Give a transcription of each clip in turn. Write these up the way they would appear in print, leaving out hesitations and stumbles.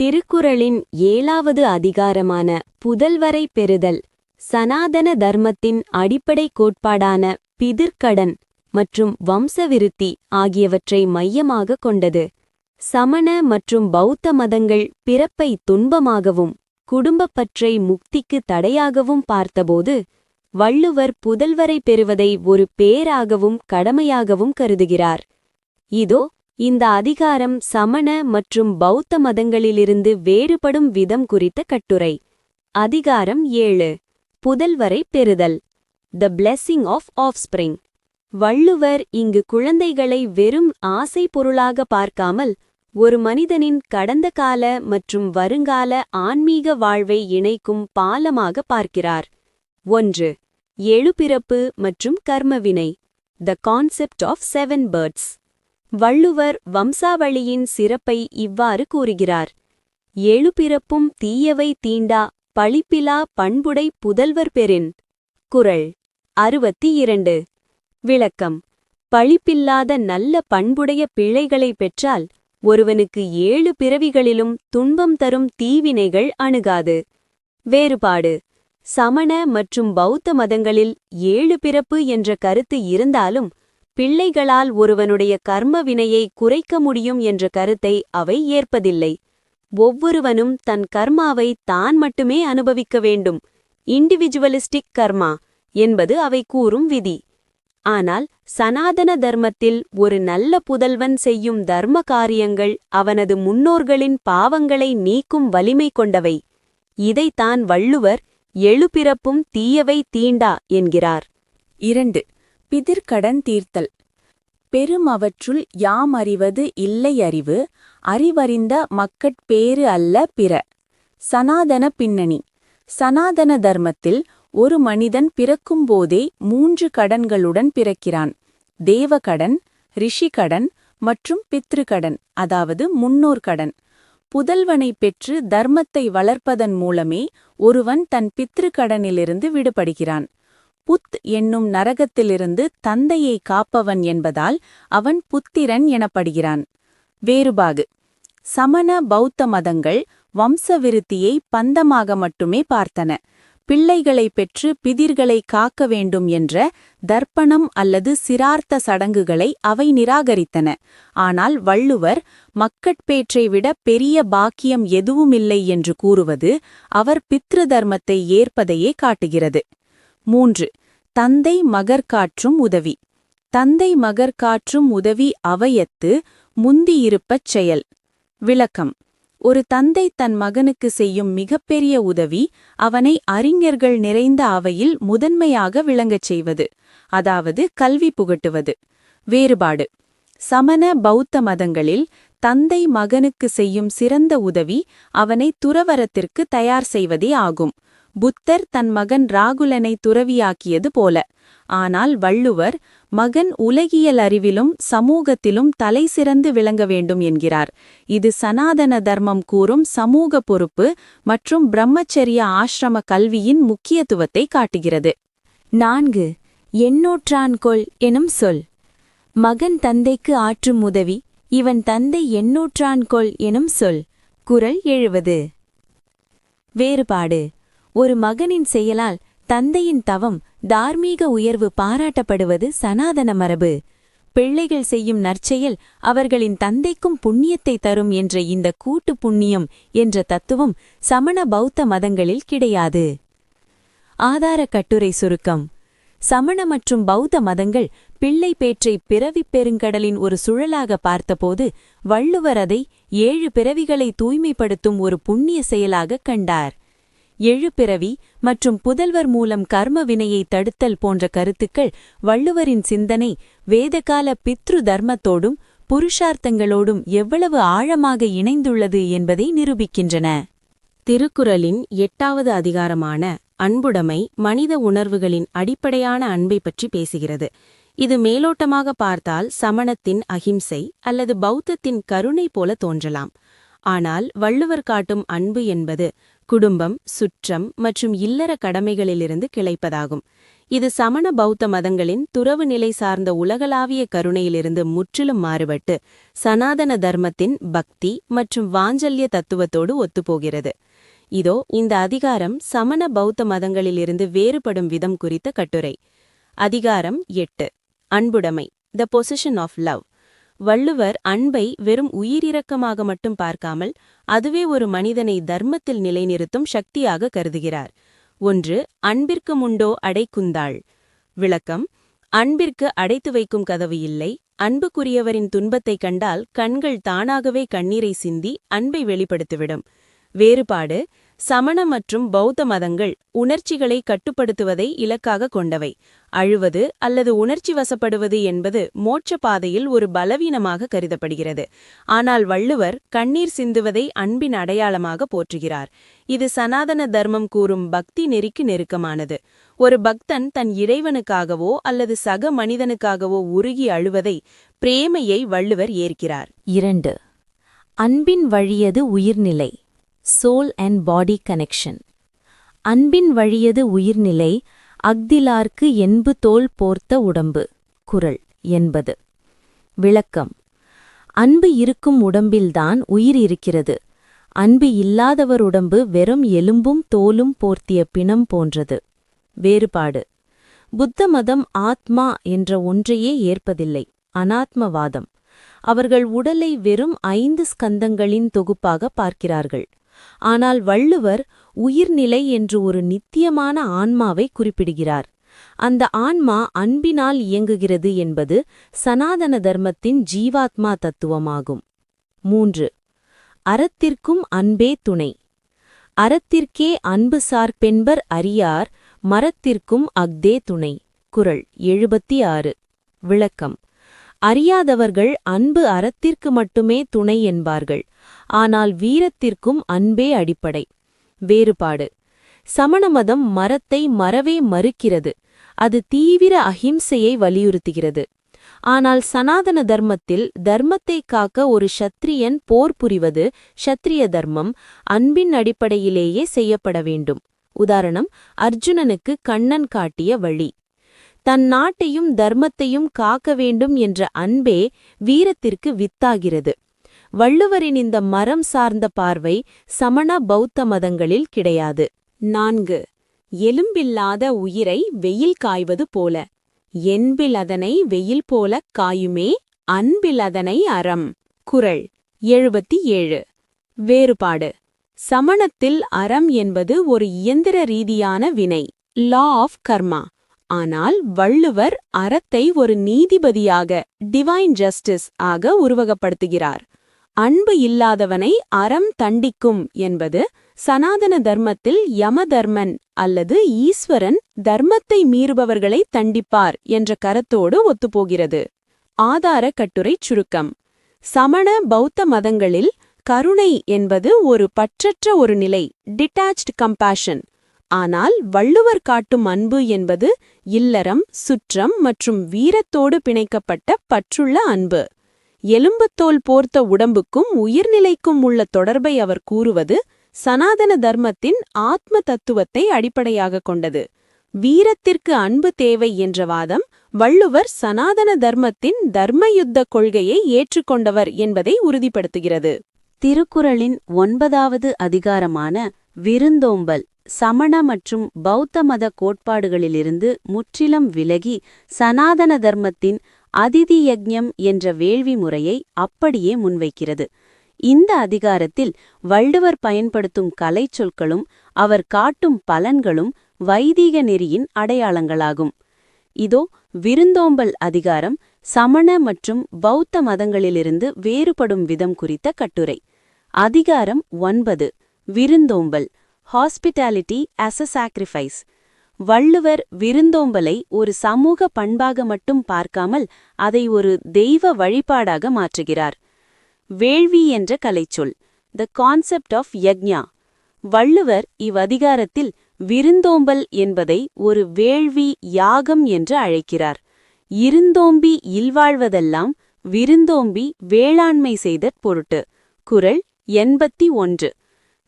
திருக்குறளின் 7வது அதிகாரமான புதல்வரை பெறுதல் சனாதன தர்மத்தின் அடிப்படை கோட்பாடான பிதிர்க்கடன் மற்றும் வம்சவிருத்தி ஆகியவற்றை மையமாகக் கொண்டது. சமண மற்றும் பௌத்த மதங்கள் பிறப்பை துன்பமாகவும் குடும்பப்பற்றை முக்திக்கு தடையாகவும் பார்த்தபோது, வள்ளுவர் புதல்வரை பெறுவதை ஒரு பேறாகவும் கடமையாகவும் கருதுகிறார். இதோ இந்த அதிகாரம் சமண மற்றும் பௌத்த மதங்களிலிருந்து வேறுபடும் விதம் குறித்த கட்டுரை. அதிகாரம் 7. புதல்வரை பெறுதல். The blessing of offspring. வள்ளுவர் இங்கு குழந்தைகளை வெறும் ஆசை பொருளாக பார்க்காமல், ஒரு மனிதனின் கடந்த கால மற்றும் வருங்கால ஆன்மீக வாழ்வை இணைக்கும் பாலமாக பார்க்கிறார். 1. எழுபிறப்பு மற்றும் கர்மவினை. The concept of 7 births. வள்ளுவர் வம்சாவளியின் சிறப்பை இவ்வாறு கூறுகிறார். எழுபிறப்பும் தீயவை தீண்டா பழிப்பிலா பண்புடை புதல்வர் பெறின். குறள் 62. விளக்கம். பழிப்பில்லாத நல்ல பண்புடைய பிள்ளைகளை பெற்றால் ஒருவனுக்கு 7 பிறவிகளிலும் துன்பம் தரும் தீவினைகள் அணுகாது. வேறுபாடு. சமண மற்றும் பௌத்த மதங்களில் 7 பிறப்பு என்ற கருத்து இருந்தாலும், பிள்ளைகளால் ஒருவனுடைய கர்ம வினையை குறைக்க முடியும் என்ற கருத்தை அவை ஏற்பதில்லை. ஒவ்வொருவனும் தன் கர்மாவை தான் மட்டுமே அனுபவிக்க வேண்டும், இண்டிவிஜுவலிஸ்டிக் கர்மா என்பது அவை கூறும் விதி. ஆனால் சனாதன தர்மத்தில் ஒரு நல்ல புதல்வன் செய்யும் தர்ம காரியங்கள் அவனது முன்னோர்களின் பாவங்களை நீக்கும் வலிமை கொண்டவை. இதைத்தான் வள்ளுவர் எழுபிறப்பும் தீயவை தீண்டா என்கிறார். 2. பிதிர்க்கடன் தீர்த்தல். பெரும் அவற்றுள் யாம் அறிவது இல்லை அறிவு, அறிவறிந்த மக்கட்பேறு அல்ல பிற. சனாதன பின்னணி. சனாதன தர்மத்தில் ஒரு மனிதன் பிறக்கும்போதே 3 கடன்களுடன் பிறக்கிறான். தேவகடன், ரிஷிகடன் மற்றும் பித்ருக்கடன், அதாவது முன்னோர் கடன். புதல்வனை பெற்று தர்மத்தை வளர்ப்பதன் மூலமே ஒருவன் தன் பித்ருக்கடனிலிருந்து விடுபடுகிறான். புத் என்னும் நரகத்திலிருந்து தந்தையை காப்பவன் என்பதால் அவன் புத்திரன் எனப்படுகிறான். வேறுபாடு. சமண பௌத்த மதங்கள் வம்சவிருத்தியை பந்தமாக மட்டுமே பார்த்தன. பிள்ளைகளை பெற்று பிதிர்களை காக்க வேண்டும் என்ற தர்ப்பணம் அல்லது சிரார்த்த சடங்குகளை அவை நிராகரித்தன. ஆனால் வள்ளுவர் மக்கட்பேற்றை விட பெரிய பாக்கியம் எதுவுமில்லை என்று கூறுவது அவர் பித்ரு தர்மத்தை ஏற்பதையே காட்டுகிறது. 3. தந்தை மகர்காற்றும் உதவி. தந்தை மகர்காற்றும் உதவி அவையத்து முந்தியிருப்பச் செயல். விளக்கம். ஒரு தந்தை தன் மகனுக்கு செய்யும் மிகப்பெரிய உதவி அவனை அறிஞர்கள் நிறைந்த அவையில் முதன்மையாக விளங்கச் செய்வது, அதாவது கல்வி புகட்டுவது. வேறுபாடு. சமண பௌத்த மதங்களில் தந்தை மகனுக்கு செய்யும் சிறந்த உதவி அவனை துறவரத்திற்கு தயார் செய்வதே ஆகும். புத்தர் தன் மகன் ராகுலனை துறவியாக்கியது போல. ஆனால் வள்ளுவர் மகன் உலகியல் அறிவிலும் சமூகத்திலும் தலை சிறந்து விளங்க வேண்டும் என்கிறார். இது சனாதன தர்மம் கூறும் சமூக பொறுப்பு மற்றும் பிரம்மச்சரிய ஆசிரம கல்வியின் முக்கியத்துவத்தை காட்டுகிறது. 4. எண்ணூற்றான்கொள் எனும் சொல். மகன் தந்தைக்கு ஆற்றும் உதவி இவன் தந்தை எண்ணூற்றான்கொள் எனும் சொல். குறள் 70. வேறுபாடு. ஒரு மகனின் செயலால் தந்தையின் தவம் தார்மீக உயர்வு பாராட்டப்படுவது சனாதன மரபு. பிள்ளைகள் செய்யும் நற்செயல் அவர்களின் தந்தைக்கும் புண்ணியத்தை தரும் என்ற இந்த கூட்டு புண்ணியம் என்ற தத்துவம் சமண பௌத்த மதங்களில் கிடையாது. ஆதார கட்டுரை சுருக்கம். சமண மற்றும் பௌத்த மதங்கள் பிள்ளை பேற்றை பிறவிப் பெருங்கடலின் ஒரு சுழலாக பார்த்தபோது, வள்ளுவர் அதை 7 பிறவிகளை தூய்மைப்படுத்தும் ஒரு புண்ணிய செயலாகக் கண்டார். 7 பிறவி மற்றும் புதல்வர் மூலம் கர்ம வினையை தடுத்தல் போன்ற கருத்துக்கள் வள்ளுவரின் சிந்தனை வேதகால பித்ரு தர்மத்தோடும் புருஷார்த்தங்களோடும் எவ்வளவு ஆழமாக இணைந்துள்ளது என்பதை நிரூபிக்கின்றன. திருக்குறளின் 8வது அதிகாரமான அன்புடைமை மனித உணர்வுகளின் அடிப்படையான அன்பை பற்றி பேசுகிறது. இது மேலோட்டமாக பார்த்தால் சமணத்தின் அகிம்சை அல்லது பௌத்தத்தின் கருணை போல தோன்றலாம். ஆனால் வள்ளுவர் காட்டும் அன்பு என்பது குடும்பம், சுற்றம் மற்றும் இல்லற கடமைகளிலிருந்து கிளைப்பதாகும். இது சமண பௌத்த மதங்களின் துறவு நிலை சார்ந்த உலகளாவிய கருணையிலிருந்து முற்றிலும் மாறுபட்டு சனாதன தர்மத்தின் பக்தி மற்றும் வாஞ்சல்ய தத்துவத்தோடு ஒத்துப்போகிறது. இதோ இந்த அதிகாரம் சமண பௌத்த மதங்களிலிருந்து வேறுபடும் விதம் குறித்த கட்டுரை. அதிகாரம் 8. அன்புடைமை, த பொசிஷன் ஆஃப் லவ். வள்ளுவர் அன்பை வெறும் உயிரிரக்கமாக மட்டும் பார்க்காமல் அதுவே ஒரு மனிதனை தர்மத்தில் நிலைநிறுத்தும் சக்தியாக கருதுகிறார். 1. அன்பிற்கு முண்டோ அடைக்குந்தாள். விளக்கம்: அன்பிற்கு அடைத்து வைக்கும் கதவு இல்லை. அன்புக்குரியவரின் துன்பத்தைக் கண்டால் கண்கள் தானாகவே கண்ணீரை சிந்தி அன்பை வெளிப்படுத்திவிடும். வேறுபாடு: சமண மற்றும் பௌத்த மதங்கள் உணர்ச்சிகளை கட்டுப்படுத்துவதை இலக்காக கொண்டவை. அழுவது அல்லது உணர்ச்சி வசப்படுவது என்பது மோட்ச பாதையில் ஒரு பலவீனமாக கருதப்படுகிறது. ஆனால் வள்ளுவர் கண்ணீர் சிந்துவதை அன்பின் அடையாளமாக போற்றுகிறார். இது சனாதன தர்மம் கூறும் பக்தி நெறிக்கு நெருக்கமானது. ஒரு பக்தன் தன் இறைவனுக்காகவோ அல்லது சக மனிதனுக்காகவோ உருகி அழுவதை, பிரேமையை வள்ளுவர் ஏற்கிறார். 2. அன்பின் வழியது உயிர்நிலை, சோல் அண்ட் பாடி கனெக்ஷன். அன்பின் வழியது உயிர்நிலை, அஃதிலார்க்கு என்பு தோல் போர்த்த உடம்பு. குறள் 80. விளக்கம்: அன்பு இருக்கும் உடம்பில்தான் உயிர் இருக்கிறது. அன்பு இல்லாதவர் உடம்பு வெறும் எலும்பும் தோலும் போர்த்திய பிணம் போன்றது. வேறுபாடு: புத்த மதம் ஆத்மா என்ற ஒன்றையே ஏற்பதில்லை, அனாத்மவாதம். அவர்கள் உடலை வெறும் 5 ஸ்கந்தங்களின் தொகுப்பாக பார்க்கிறார்கள். ஆனால் வள்ளுவர் உயிர்நிலை என்று ஒரு நித்தியமான ஆன்மாவை குறிப்பிடுகிறார். அந்த ஆன்மா அன்பினால் இயங்குகிறது என்பது சனாதன தர்மத்தின் ஜீவாத்மா தத்துவமாகும். 3. அறத்திற்கும் அன்பே துணை. அறத்திற்கே அன்பு சார்பென்பர் அறியார், மரத்திற்கும் அஃதே துணை. குறள் 76. விளக்கம்: அறியாதவர்கள் அன்பு அறத்திற்கு மட்டுமே துணை என்பார்கள். ஆனால் வீரத்திற்கும் அன்பே அடிப்படை. வேறுபாடு: சமண மதம் மரத்தை மறவே மறுக்கிறது. அது தீவிர அஹிம்சையை வலியுறுத்துகிறது. ஆனால் சனாதன தர்மத்தில் தர்மத்தை காக்க ஒரு ஷத்திரியன் போர் புரிவது ஷத்திரிய தர்மம், அன்பின் அடிப்படையிலேயே செய்யப்பட வேண்டும். உதாரணம்: அர்ஜுனனுக்கு கண்ணன் காட்டிய வழி. தன் நாட்டையும் தர்மத்தையும் காக்க வேண்டும் என்ற அன்பே வீரத்திற்கு வித்தாகிறது. வள்ளுவரின் இந்த மரம் சார்ந்த பார்வை சமண பௌத்த மதங்களில் கிடையாது. 4. எலும்பில்லாத உயிரை வெயில் காய்வது போல. என்பில் அதனை வெயில் போலக் காயுமே, அன்பில் அதனை அறம். குறள் 77. வேறுபாடு: சமணத்தில் அறம் என்பது ஒரு இயந்திர ரீதியான வினை, லா ஆஃப் கர்மா. ஆனால் வள்ளுவர் அறத்தை ஒரு நீதிபதியாக, டிவைன் ஜஸ்டிஸ் ஆக உருவகப்படுத்துகிறார். அன்பு இல்லாதவனை அறம் தண்டிக்கும் என்பது சனாதன தர்மத்தில் யமதர்மன் அல்லது ஈஸ்வரன் தர்மத்தை மீறுபவர்களை தண்டிப்பார் என்ற கருத்தோடு ஒத்துப்போகிறது. ஆதார கட்டுரை சுருக்கம்: சமண பௌத்த மதங்களில் கருணை என்பது ஒரு பற்றற்ற ஒரு நிலை, டிட்டாச்ட் கம்பேஷன். ஆனால் வள்ளுவர் காட்டும் அன்பு என்பது இல்லறம், சுற்றம் மற்றும் வீரத்தோடு பிணைக்கப்பட்ட பற்றுள்ள அன்பு. எலும்புத்தோல் போர்த்த உடம்புக்கும் உயிர்நிலைக்கும் உள்ள தொடர்பை அவர் கூறுவது சனாதன தர்மத்தின் ஆத்ம தத்துவத்தை அடிப்படையாக கொண்டது. வீரத்திற்கு அன்பு தேவை என்ற வாதம் வள்ளுவர் சனாதன தர்மத்தின் தர்மயுத்த கொள்கையை ஏற்றுக்கொண்டவர் என்பதை உறுதிப்படுத்துகிறது. திருக்குறளின் 9வது அதிகாரமான விருந்தோம்பல் சமண மற்றும் பௌத்த மத கோட்பாடுகளிலிருந்து முற்றிலும் விலகி சனாதன தர்மத்தின் அதிதி யக்ஞம் என்ற வேள்வி முறையை அப்படியே முன்வைக்கிறது. இந்த அதிகாரத்தில் வள்ளுவர் பயன்படுத்தும் கலைச்சொற்களும் அவர் காட்டும் பலன்களும் வைதீக நெறியின் அடையாளங்களாகும். இதோ விருந்தோம்பல் அதிகாரம் சமண மற்றும் பௌத்த மதங்களிலிருந்து வேறுபடும் விதம் குறித்த கட்டுரை. அதிகாரம் 9. விருந்தோம்பல், ஹாஸ்பிட்டாலிட்டி as a sacrifice. வள்ளுவர் விருந்தோம்பலை ஒரு சமூக பண்பாக மட்டும் பார்க்காமல் அதை ஒரு தெய்வ வழிபாடாக மாற்றுகிறார். வேள்வி என்ற கலைச்சொல், த கான்செப்ட் ஆஃப் யக்ஞா. வள்ளுவர் இவ்வதிகாரத்தில் விருந்தோம்பல் என்பதை ஒரு வேள்வி, யாகம் என்று அழைக்கிறார். இருந்தோம்பி இல்வாழ்வதெல்லாம் விருந்தோம்பி வேளாண்மை செய்தற் பொருட்டு. குறள் 81.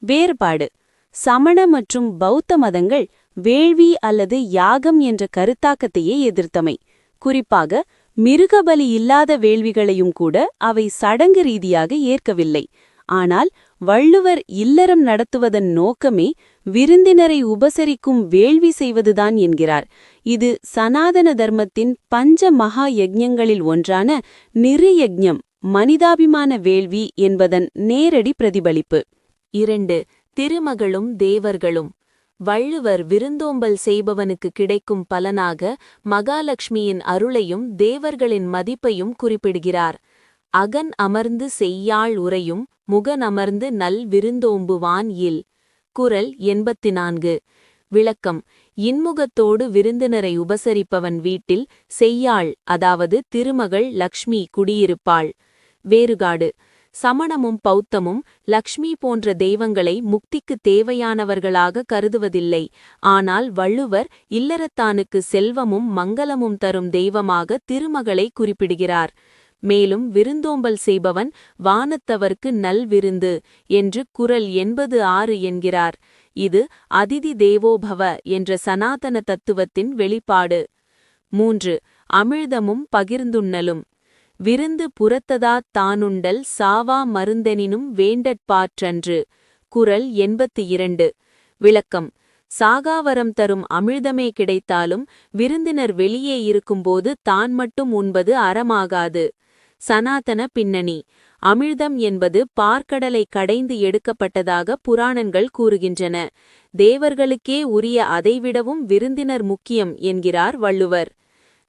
வேறுபாடு. சமண மற்றும் பௌத்த மதங்கள் வேள்வி அல்லது யாகம் என்ற கருத்தாக்கத்தையே எதிர்த்தமை. குறிப்பாக மிருகபலி இல்லாத வேள்விகளையும் கூட அவை சடங்கு ரீதியாக ஏற்கவில்லை. ஆனால் வள்ளுவர் இல்லறம் நடத்துவதன் நோக்கமே விருந்தினரை உபசரிக்கும் வேள்வி செய்வதுதான் என்கிறார். இது சனாதன தர்மத்தின் பஞ்ச மகா யஜ்ஞங்களில் ஒன்றான நிருயஜ்ஞம், மனிதாபிமான வேள்வி என்பதன் நேரடி பிரதிபலிப்பு. 2. திருமகளும் தேவர்களும். வள்ளுவர் விருந்தோம்பல் செய்பவனுக்கு கிடைக்கும் பலனாக மகாலட்சுமியின் அருளையும் தேவர்களின் மதிப்பையும் குறிப்பிடுகிறார். அகன் அமர்ந்து செய்யாள் உரையும் முகனமர்ந்து நல் விருந்தோம்புவான் இல். குறள் 84. விளக்கம். இன்முகத்தோடு விருந்தினரை உபசரிப்பவன் வீட்டில் செய்யாள், அதாவது திருமகள் லக்ஷ்மி குடியிருப்பாள். வேறுபாடு. சமணமும் பௌத்தமும் லக்ஷ்மி போன்ற தெய்வங்களை முக்திக்கு தேவையானவர்களாக கருதுவதில்லை. ஆனால் வள்ளுவர் இல்லறத்தானுக்கு செல்வமும் மங்களமும் தரும் தெய்வமாக திருமகளை குறிப்பிடுகிறார். மேலும் விருந்தோம்பல் செய்பவன் வானத்தவர்க்கு நல் விருந்து என்று குறள் 86 என்கிறார். இது அதிதி தேவோபவ என்ற சனாதன தத்துவத்தின் வெளிப்பாடு. 3. அமிழ்தமும் பகிர்ந்துண்ணலும். விருந்து புறத்ததாத் தானுண்டல் சாவா மருந்தெனினும் வேண்டற்பாற்றன்று. குறள் 82. விளக்கம். சாகாவரம் தரும் அமிழ்தமே கிடைத்தாலும் விருந்தினர் வெளியே இருக்கும்போது தான் மட்டும் உண்பது அறமாகாது. சனாதன பின்னணி. அமிழ்தம் என்பது பார்க்கடலை கடைந்து எடுக்கப்பட்டதாக புராணங்கள் கூறுகின்றன. தேவர்களுக்கே உரிய அதைவிடவும் விருந்தினர் முக்கியம் என்கிறார் வள்ளுவர்.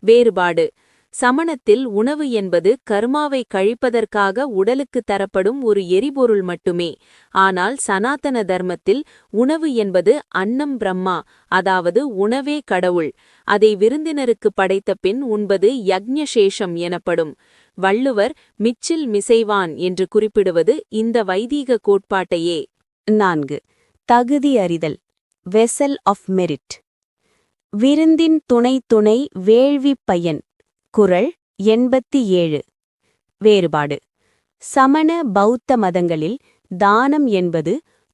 வேறுபாடு. சமணத்தில் உணவு என்பது கர்மாவை கழிப்பதற்காக உடலுக்கு தரப்படும் ஒரு எரிபொருள் மட்டுமே. ஆனால் சனாதன தர்மத்தில் உணவு என்பது அன்னம் பிரம்மா, அதாவது உணவே கடவுள். அதை விருந்தினருக்கு படைத்த பின் உண்பது யக்ஞசேஷம் எனப்படும். வள்ளுவர் மிச்சில் மிசைவான் என்று குறிப்பிடுவது இந்த வைதீக கோட்பாட்டையே. 4. தகுதி அறிதல். Vessel of merit. விருந்தின் துணை வேள்வி பயன். குறள் 87. வேறுபாடு. சமண பௌத்த மதங்களில் தானம் என்பது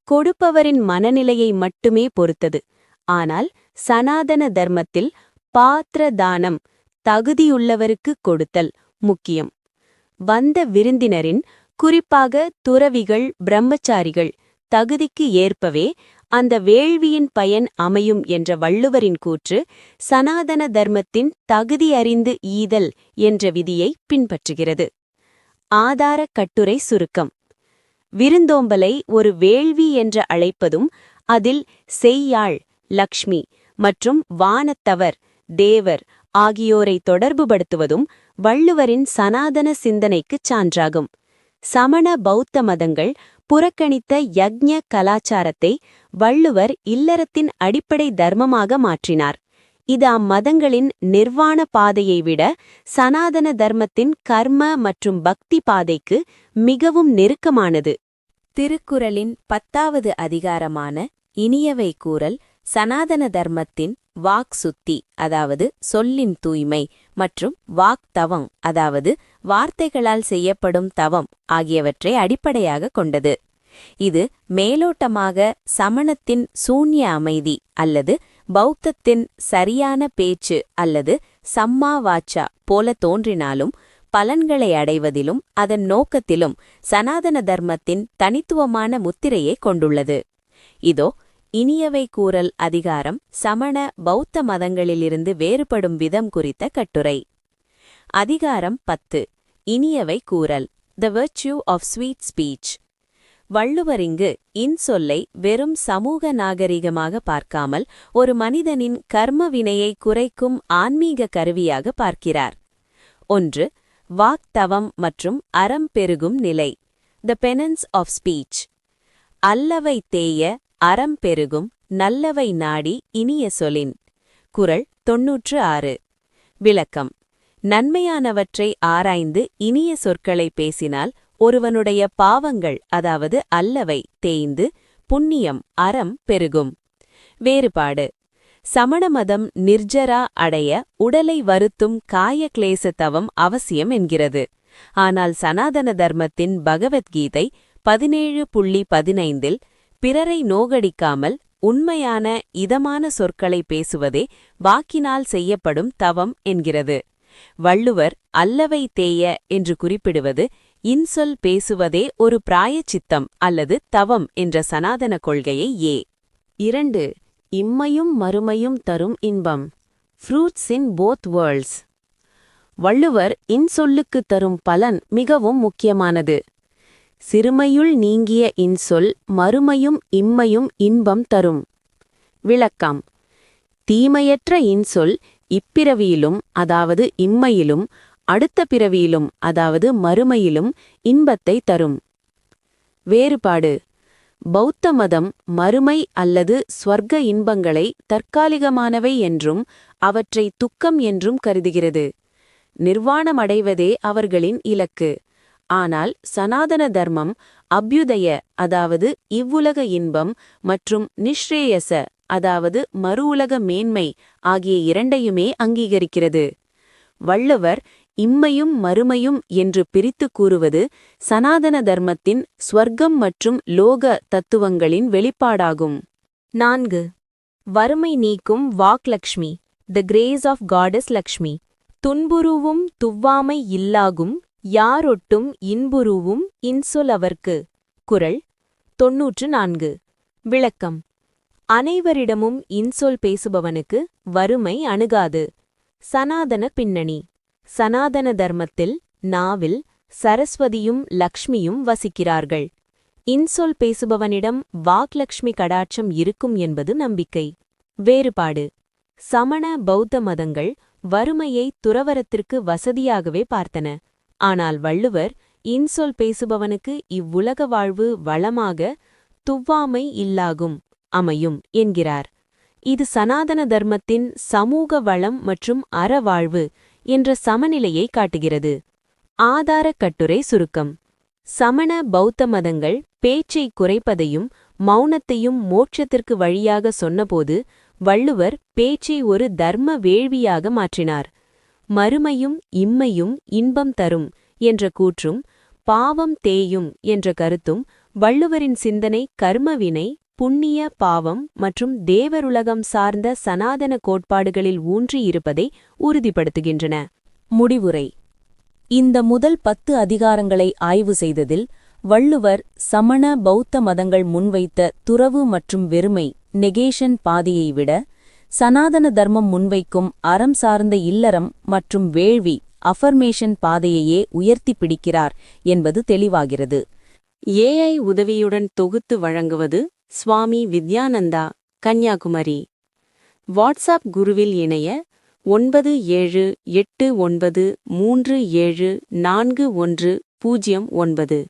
கொடுப்பவரின் மனநிலையை மட்டுமே பொறுத்தது. ஆனால் சனாதன தர்மத்தில் பாத்திர தானம், தகுதியுள்ளவருக்கு கொடுத்தல் முக்கியம். வந்த விருந்தினரின், குறிப்பாக துறவிகள் பிரம்மச்சாரிகள் தகுதிக்கு ஏற்பவே அந்த வேள்வியின் பயன் அமையும் என்ற வள்ளுவரின் கூற்று சனாதன தர்மத்தின் தகுதி அறிந்து ஈதல் என்ற விதியை பின்பற்றுகிறது. ஆதார கட்டுரை சுருக்கம். விருந்தோம்பலை ஒரு வேள்வி என்று அழைப்பதும் அதில் செய்யாள் லக்ஷ்மி மற்றும் வானத்தவர் தேவர் ஆகியோரை தொடர்புபடுத்துவதும் வள்ளுவரின் சனாதன சிந்தனைக்குச் சான்றாகும். சமண பௌத்த மதங்கள் புறக்கணித்த யக்ஞ கலாச்சாரத்தை வள்ளுவர் இல்லறத்தின் அடிப்படை தர்மமாக மாற்றினார். இது அம்மதங்களின் நிர்வாண பாதையை விட சனாதன தர்மத்தின் கர்ம மற்றும் பக்தி பாதைக்கு மிகவும் நெருக்கமானது. திருக்குறளின் 10வது அதிகாரமான இனியவை கூறல் சனாதன தர்மத்தின் வாக் சுத்தி, அதாவது சொல்லின் தூய்மை, மற்றும் வாக் தவம், அதாவது வார்த்தைகளால் செய்யப்படும் தவம் ஆகியவற்றை அடிப்படையாக கொண்டது. இது மேலோட்டமாக சமணத்தின் சூன்ய அமைதி அல்லது பௌத்தத்தின் சரியான பேச்சு அல்லது சம்மா வாச்சா போல தோன்றினாலும் பலன்களை அடைவதிலும் அதன் நோக்கத்திலும் சனாதன தர்மத்தின் தனித்துவமான முத்திரையை கொண்டுள்ளது. இதோ இனியவை கூறல் அதிகாரம் சமண பௌத்த மதங்களிலிருந்து வேறுபடும் விதம் குறித்த கட்டுரை. அதிகாரம் 10. இனியவை கூறல். த வெர்ച്யூ ஆஃப் ஸ்வீட் ஸ்பீச். வள்ளுவர் இங்கு இன்சொல்லை வெறும் சமூக நாகரிகமாக பார்க்காமல் ஒரு மனிதனின் கர்ம வினையை குறைக்கும் ஆன்மீக கருவியாக பார்க்கிறார். 1. வாக்தவம் மற்றும் அறம் பெருகும் நிலை. த பெனன்ஸ் ஆஃப் ஸ்பீச். அல்லவை தேய அறம் பெருகும் நல்லவை நாடி இனிய சொலின். குறள் 96. விளக்கம். நன்மையானவற்றை ஆராய்ந்து இனிய சொற்களை பேசினால் ஒருவனுடைய பாவங்கள், அதாவது அல்லவை, தேய்ந்து புண்ணியம் அறம் பெருகும். வேறுபாடு. சமண மதம் நிர்ஜரா அடைய உடலை வருத்தும் காய கிளேச தவம் அவசியம் என்கிறது. ஆனால் சனாதன தர்மத்தின் பகவத்கீதை 17.15 பிறரை நோகடிக்காமல் உண்மையான இதமான சொற்களை பேசுவதே வாக்கினால் செய்யப்படும் தவம் என்கிறது. வள்ளுவர் அல்லவை தேய என்று குறிப்பிடுவது இன்சொல் பேசுவதே ஒரு பிராயச்சித்தம் அல்லது தவம் என்ற சனாதன கொள்கையை 2 இம்மையும் மறுமையும் தரும் இன்பம். Fruits in both worlds. வள்ளுவர் இன்சொல்லுக்கு தரும் பலன் மிகவும் முக்கியமானது. சிறுமையுள் நீங்கிய இன்சொல் மறுமையும் இம்மையும் இன்பம் தரும். விளக்கம்: தீமையற்ற இன்சொல் இப்பிறவியிலும் அதாவது இம்மையிலும், அடுத்த பிறவியிலும் அதாவது மறுமையிலும் இன்பத்தை தரும். வேறுபாடு: பௌத்த மதம் மறுமை அல்லது ஸ்வர்க்க இன்பங்களை தற்காலிகமானவை என்றும் அவற்றை துக்கம் என்றும் கருதுகிறது. நிர்வாணமடைவதே அவர்களின் இலக்கு. ஆனால் சனாதன தர்மம் அப்யுதய அதாவது இவ்வுலக இன்பம் மற்றும் நிஷ்ரேயச அதாவது மறுவுலக மேன்மை ஆகிய இரண்டையுமே அங்கீகரிக்கிறது. வள்ளுவர் இம்மையும் மறுமையும் என்று பிரித்து கூறுவது சனாதன தர்மத்தின் ஸ்வர்க்கம் மற்றும் லோக தத்துவங்களின் வெளிப்பாடாகும். 4 வறுமை நீக்கும் Vaklakshmi. The grace of goddess Lakshmi. துன்புருவும் துவ்வாமை இல்லாகும் யாரொட்டும் இன்புருவும் இன்சொல் அவர்க்கு. குறள் 94. விளக்கம்: அனைவரிடமும் இன்சொல் பேசுபவனுக்கு வறுமை அணுகாது. சனாதன பின்னணி: சனாதன தர்மத்தில் நாவில் சரஸ்வதியும் லக்ஷ்மியும் வசிக்கிறார்கள். இன்சொல் பேசுபவனிடம் வாக்லக்ஷ்மி கடாட்சம் இருக்கும் என்பது நம்பிக்கை. வேறுபாடு: சமண பௌத்த மதங்கள் வறுமையை துறவரத்திற்கு வசதியாகவே பார்த்தன. ஆனால் வள்ளுவர் இன்சொல் பேசுபவனுக்கு இவ்வுலக வாழ்வு வளமாக துவ்வாமை இல்லாகும் அமையும் என்கிறார். இது சனாதன தர்மத்தின் சமூக வளம் மற்றும் அறவாழ்வு என்ற சமநிலையை காட்டுகிறது. ஆதாரக் கட்டுரை சுருக்கம்: சமண பௌத்த மதங்கள் பேச்சை குறைப்பதையும் மௌனத்தையும் மோட்சத்திற்கு வழியாக சொன்னபோது வள்ளுவர் பேச்சை ஒரு தர்ம வேள்வியாக மாற்றினார். மறுமையும் இம்மையும் இன்பம் தரும் என்ற கூற்றும் பாவம் தேயும் என்ற கருத்தும் வள்ளுவரின் சிந்தனை கர்மவினை, புண்ணிய, பாவம் மற்றும் தேவருலகம் சார்ந்த சனாதன கோட்பாடுகளில் ஊன்றியிருப்பதை உறுதிப்படுத்துகின்றன. முடிவுரை: இந்த முதல் 10 அதிகாரங்களை ஆய்வு செய்ததில் வள்ளுவர் சமண பௌத்த மதங்கள் முன்வைத்த துறவு மற்றும் வெறுமை நெகேஷன் பாதையை விட சனாதன தர்மம் முன்வைக்கும் அறம் சார்ந்த இல்லறம் மற்றும் வேள்வி அஃபர்மேஷன் பாதையையே உயர்த்தி பிடிக்கிறார் என்பது தெளிவாகிறது. AI உதவியுடன் தொகுத்து வழங்குவது சுவாமி வித்யானந்தா, கன்னியாகுமரி. வாட்ஸ்அப் குருவில் இணைய 9789374109.